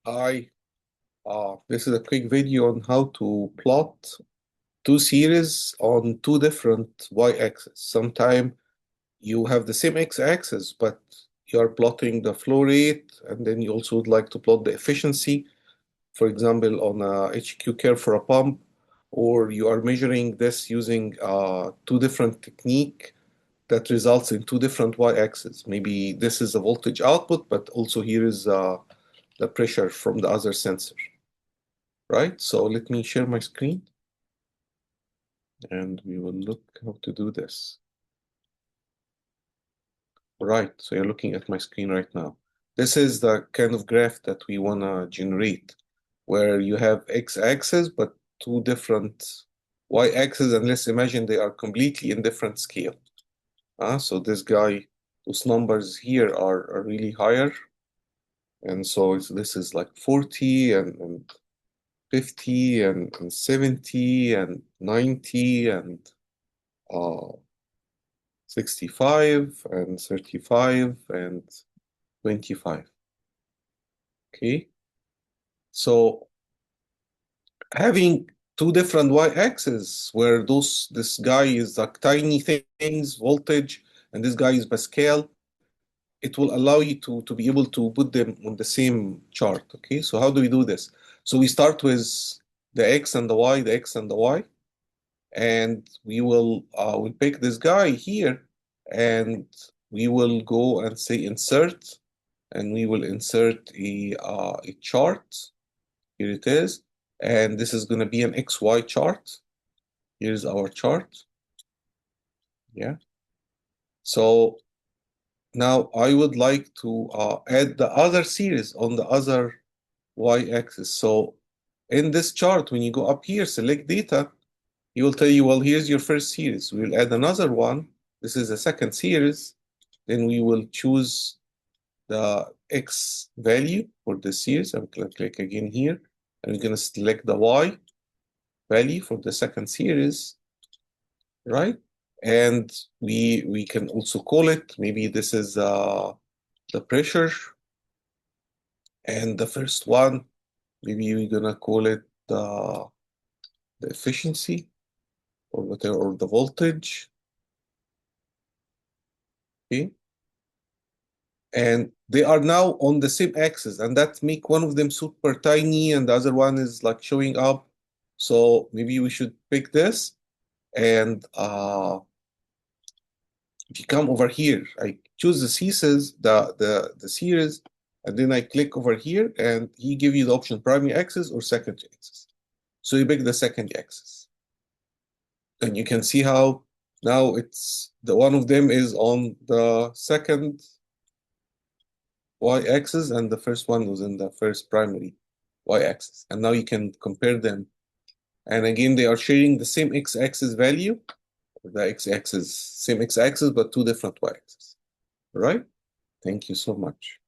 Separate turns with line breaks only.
Hi, this is a quick video on how to plot two series on two different y-axes. Sometimes you have the same x-axis, but you are plotting the flow rate, and then you also would like to plot the efficiency, for example, on a HQ curve for a pump, or you are measuring this using two different technique that results in two different y-axes. Maybe this is a voltage output, but also here is the pressure from the other sensor. Right? So let me share my screen and we will look how to do this. Right, so you're looking at my screen right now. This is the kind of graph that we want to generate, where you have x-axis, but two different y-axis, and let's imagine they are completely in different scale. So this guy, those numbers here are really higher. And so this is like 40 and 50 and 70 and 90 and 65 and 35 and 25. Okay, so having two different y-axes where this guy is like tiny things, voltage, and this guy is Pascal, it will allow you to be able to put them on the same chart. Okay, so how do we do this? So we start with the x and the y, the x and the y, and we'll pick this guy here, and we will go and say insert, and we will insert a chart. Here it is, and this is going to be an XY chart. Here's our chart. Yeah. So now I would like to add the other series on the other y-axis. So in this chart, when you go up here, select data, he will tell you, well, here's your first series. We'll add another one. This is the second series. Then we will choose the X value for the series. I'm going to click again here. And we're going to select the Y value for the second series, right? And we can also call it, maybe this is the pressure. And the first one, maybe we're going to call it the efficiency or whatever, or the voltage. Okay. And they are now on the same axis, and that make one of them super tiny and the other one is like showing up. So maybe we should pick this, and if you come over here, I choose the series, the series, and then I click over here, and he give you the option primary axis or secondary axis. So you pick the secondary axis, and you can see how now it's the one of them is on the second y-axis, and the first one was in the first primary y-axis. And now you can compare them. And again, they are sharing the same x-axis value, the x-axis, same x-axis, but two different y-axis. All right? Thank you so much.